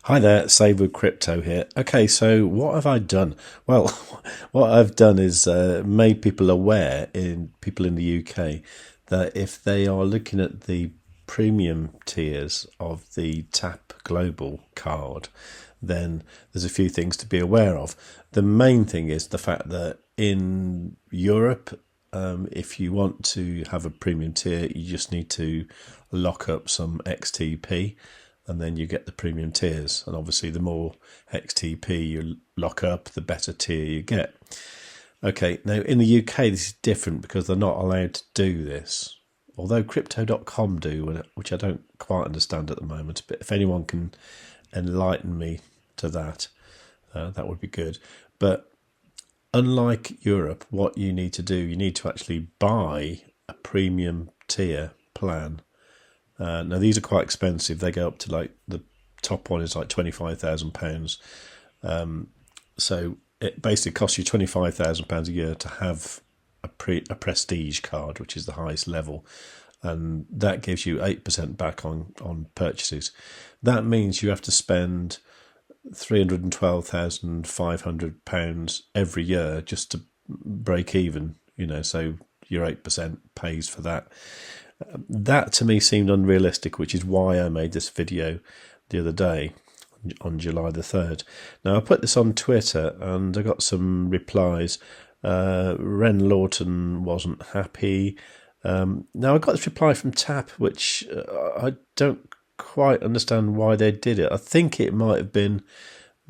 Hi there, Save with Crypto here. Okay, so what have I done? Well, what I've done is made people aware, people in the UK, that if they are looking at the premium tiers of the Tap Global card, then there's a few things to be aware of. The main thing is the fact that in Europe, if you want to have a premium tier, you just need to lock up some XTP, and then you get the premium tiers. And obviously, the more XTP you lock up, the better tier you get. Okay, now in the UK, this is different because they're not allowed to do this. Although Crypto.com do, which I don't quite understand at the moment. But if anyone can enlighten me to that, that would be good. But unlike Europe, what you need to do, you need to actually buy a premium tier plan. Now these are quite expensive. They go up to like the top one is like £25,000. So it basically costs you £25,000 a year to have a prestige card, which is the highest level, and that gives you 8% back on purchases. That means you have to spend £312,500 every year just to break even. So your 8% pays for that. That to me seemed unrealistic, which is why I made this video the other day on July the 3rd. Now, I put this on Twitter and I got some replies. Ren Lawton wasn't happy. Now, I got this reply from Tap, which I don't quite understand why they did it. I think it might have been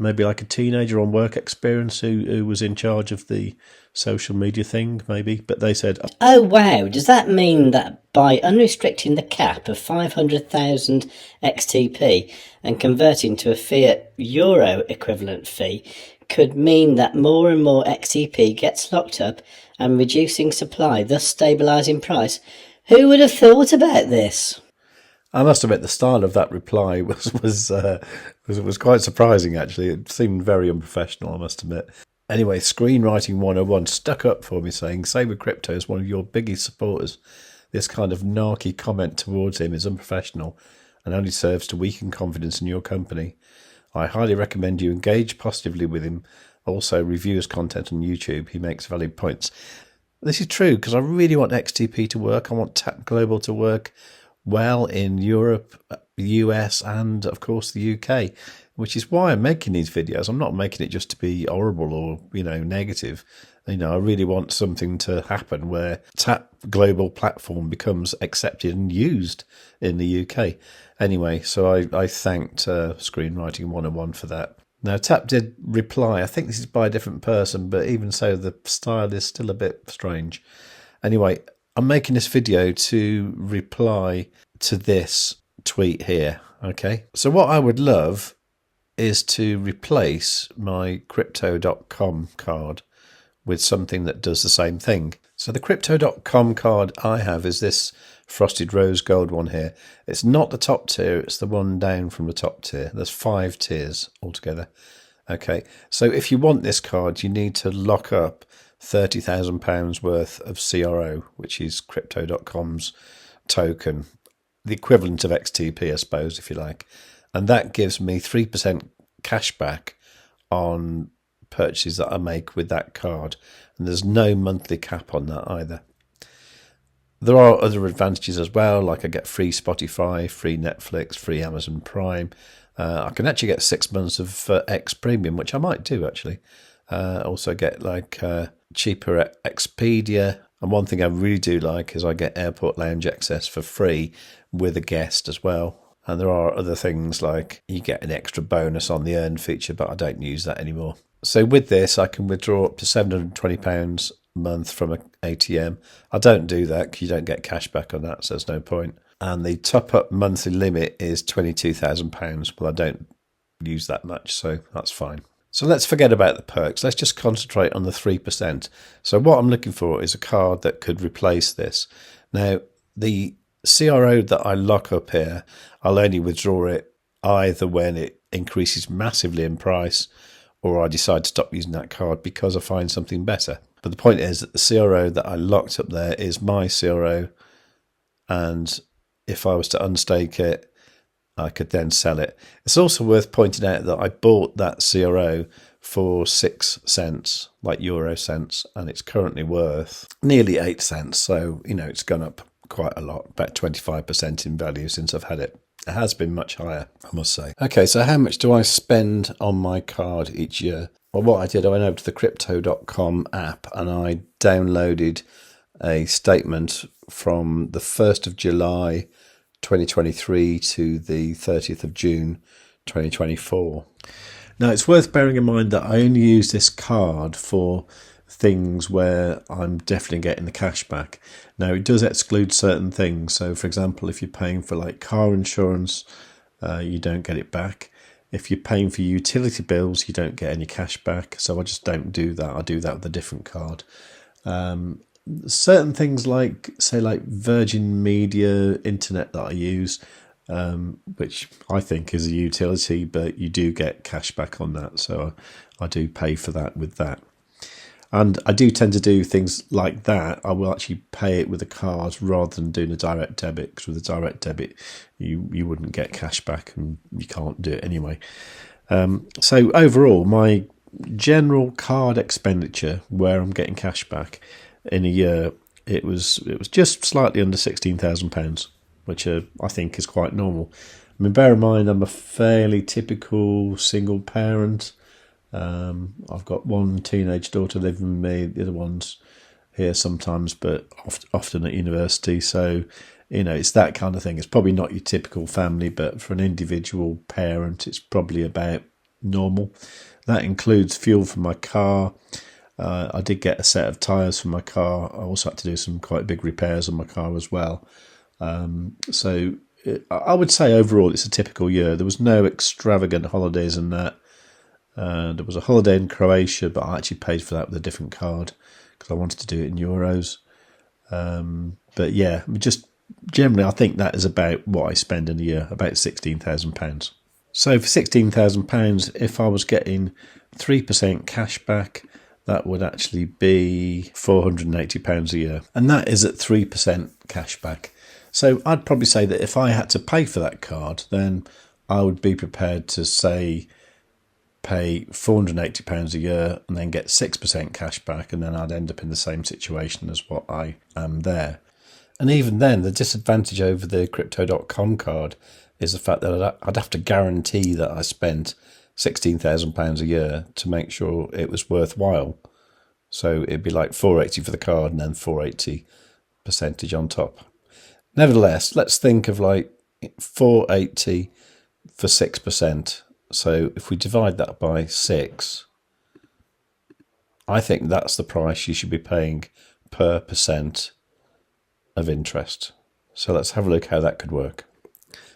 maybe like a teenager on work experience who was in charge of the social media thing, maybe. But they said, oh wow, does that mean that by unrestricting the cap of 500,000 XTP and converting to a fiat euro equivalent fee could mean that more and more XTP gets locked up and reducing supply, thus stabilising price? Who would have thought about this? I must admit the style of that reply was quite surprising, actually. It seemed very unprofessional, I must admit. Anyway, Screenwriting 101 stuck up for me, saying, Save with Crypto is one of your biggest supporters. This kind of narky comment towards him is unprofessional and only serves to weaken confidence in your company. I highly recommend you engage positively with him. Also, review his content on YouTube. He makes valid points. This is true, because I really want XTP to work. I want Tap Global to work well in Europe, the US, and of course the UK, which is why I'm making these videos. I'm not making it just to be horrible or, negative. I really want something to happen where Tap Global platform becomes accepted and used in the UK. Anyway, so I thanked Screenwriting 101 for that. Now, Tap did reply. I think this is by a different person, but even so, the style is still a bit strange. Anyway, I'm making this video to reply to this tweet here, okay? So what I would love is to replace my Crypto.com card with something that does the same thing. So the Crypto.com card I have is this frosted rose gold one here. It's not the top tier, it's the one down from the top tier. There's 5 tiers altogether. Okay, so if you want this card, you need to lock up £30,000 worth of CRO, which is Crypto.com's token, the equivalent of XTP, I suppose, if you like. And that gives me 3% cash back on purchases that I make with that card. And there's no monthly cap on that either. There are other advantages as well, like I get free Spotify, free Netflix, free Amazon Prime. I can actually get 6 months of X Premium, which I might do actually. Also get like cheaper Expedia. And one thing I really do like is I get airport lounge access for free with a guest as well. And there are other things like you get an extra bonus on the earn feature, but I don't use that anymore. So with this, I can withdraw up to £720 a month from an ATM. I don't do that because you don't get cash back on that, so there's no point. And the top-up monthly limit is £22,000. Well, I don't use that much, so that's fine. So let's forget about the perks. Let's just concentrate on the 3%. So what I'm looking for is a card that could replace this. Now, the CRO that I lock up here, I'll only withdraw it either when it increases massively in price or I decide to stop using that card because I find something better. But the point is that the CRO that I locked up there is my CRO, and if I was to unstake it, I could then sell it. It's also worth pointing out that I bought that CRO for 6 cents, like euro cents, and it's currently worth nearly 8 cents. So, it's gone up quite a lot, about 25% in value since I've had it. It has been much higher, I must say. Okay, so how much do I spend on my card each year? Well, what I did, I went over to the Crypto.com app and I downloaded a statement from the 1st of July 2023 to the 30th of June 2024. Now, it's worth bearing in mind that I only use this card for things where I'm definitely getting the cash back. Now, it does exclude certain things. So, for example, if you're paying for like car insurance, you don't get it back. If you're paying for utility bills, you don't get any cash back. So I just don't do that. I do that with a different card. Certain things like, say, like Virgin Media Internet that I use, which I think is a utility, but you do get cash back on that. So I do pay for that with that. And I do tend to do things like that. I will actually pay it with a card rather than doing a direct debit, because with a direct debit, you wouldn't get cash back and you can't do it anyway. So overall, my general card expenditure, where I'm getting cash back in a year, it was just slightly under £16,000, which I think is quite normal. I mean, bear in mind, I'm a fairly typical single parent. I've got one teenage daughter living with me, the other one's here sometimes, but often at university. So, it's that kind of thing. It's probably not your typical family, but for an individual parent, it's probably about normal. That includes fuel for my car. I did get a set of tyres for my car. I also had to do some quite big repairs on my car as well. So I would say overall it's a typical year. There was no extravagant holidays in that. There was a holiday in Croatia, but I actually paid for that with a different card because I wanted to do it in euros. But yeah, just generally, I think that is about what I spend in a year, about £16,000. So for £16,000, if I was getting 3% cash back, that would actually be £480 a year. And that is at 3% cash back. So I'd probably say that if I had to pay for that card, then I would be prepared to pay £480 a year and then get 6% cash back, and then I'd end up in the same situation as what I am there. And even then, the disadvantage over the Crypto.com card is the fact that I'd have to guarantee that I spent £16,000 a year to make sure it was worthwhile. So it'd be like £480 for the card and then £480 percentage on top. Nevertheless, let's think of like £480 for 6%. So if we divide that by 6, I think that's the price you should be paying per percent of interest. So let's have a look how that could work.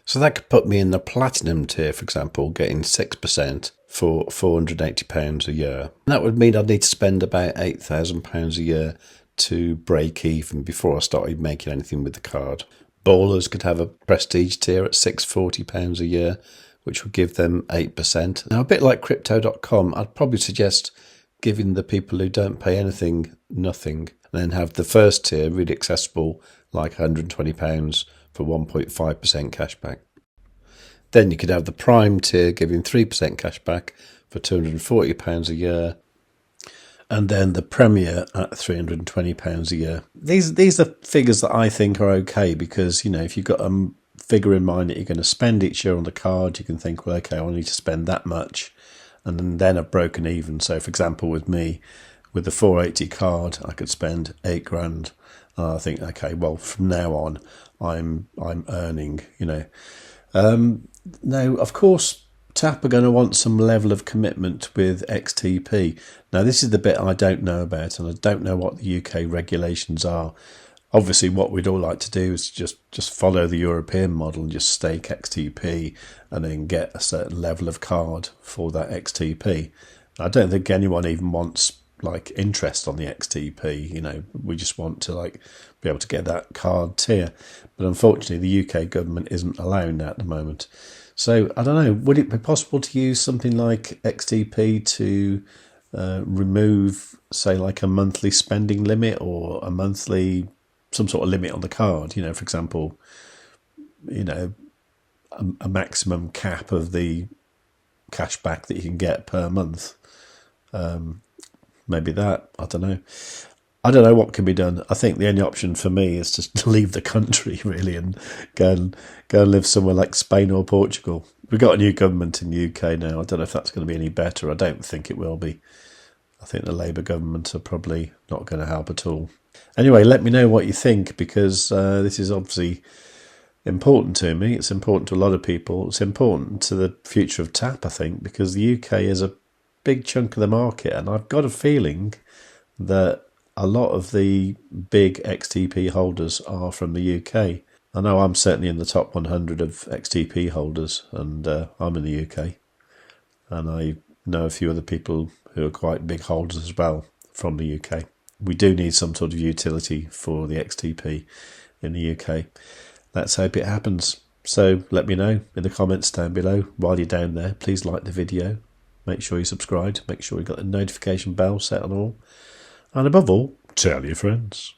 So that could put me in the platinum tier, for example, getting 6% for £480 a year. And that would mean I'd need to spend about £8,000 a year to break even before I started making anything with the card. Ballers could have a prestige tier at £640 a year, which would give them 8%. Now, a bit like Crypto.com, I'd probably suggest giving the people who don't pay anything nothing, and then have the first tier really accessible, like £120 for 1.5% cash back. Then you could have the prime tier giving 3% cash back for £240 a year, and then the premier at £320 a year. These are figures that I think are okay, because if you've got a figure in mind that you're going to spend each year on the card, you can think, well, okay, I need to spend that much, and then I've broken even. So, for example, with me, with the 480 card, I could spend £8,000. I think, okay, well, from now on, I'm earning. Now, of course, TAP are going to want some level of commitment with XTP. Now, this is the bit I don't know about, and I don't know what the UK regulations are. Obviously, what we'd all like to do is just follow the European model and just stake XTP and then get a certain level of card for that XTP. I don't think anyone even wants interest on the XTP. We just want to be able to get that card tier. But unfortunately, the UK government isn't allowing that at the moment. So I don't know, would it be possible to use something like XTP to remove, say, a monthly spending limit or a monthly some sort of limit on the card? For example, a maximum cap of the cash back that you can get per month. Maybe that, I don't know. I don't know what can be done. I think the only option for me is to leave the country, really, and go and live somewhere like Spain or Portugal. We've got a new government in the UK now. I don't know if that's going to be any better. I don't think it will be. I think the Labour government are probably not going to help at all. Anyway, let me know what you think, because this is obviously important to me. It's important to a lot of people. It's important to the future of TAP, I think, because the UK is a big chunk of the market, and I've got a feeling that a lot of the big XTP holders are from the UK. I know I'm certainly in the top 100 of XTP holders, and I'm in the UK. And I know a few other people who are quite big holders as well from the UK. We do need some sort of utility for the XTP in the UK. Let's hope it happens. So let me know in the comments down below. While you're down there, please like the video. Make sure you subscribe. Make sure you've got the notification bell set on all. And above all, tell your friends.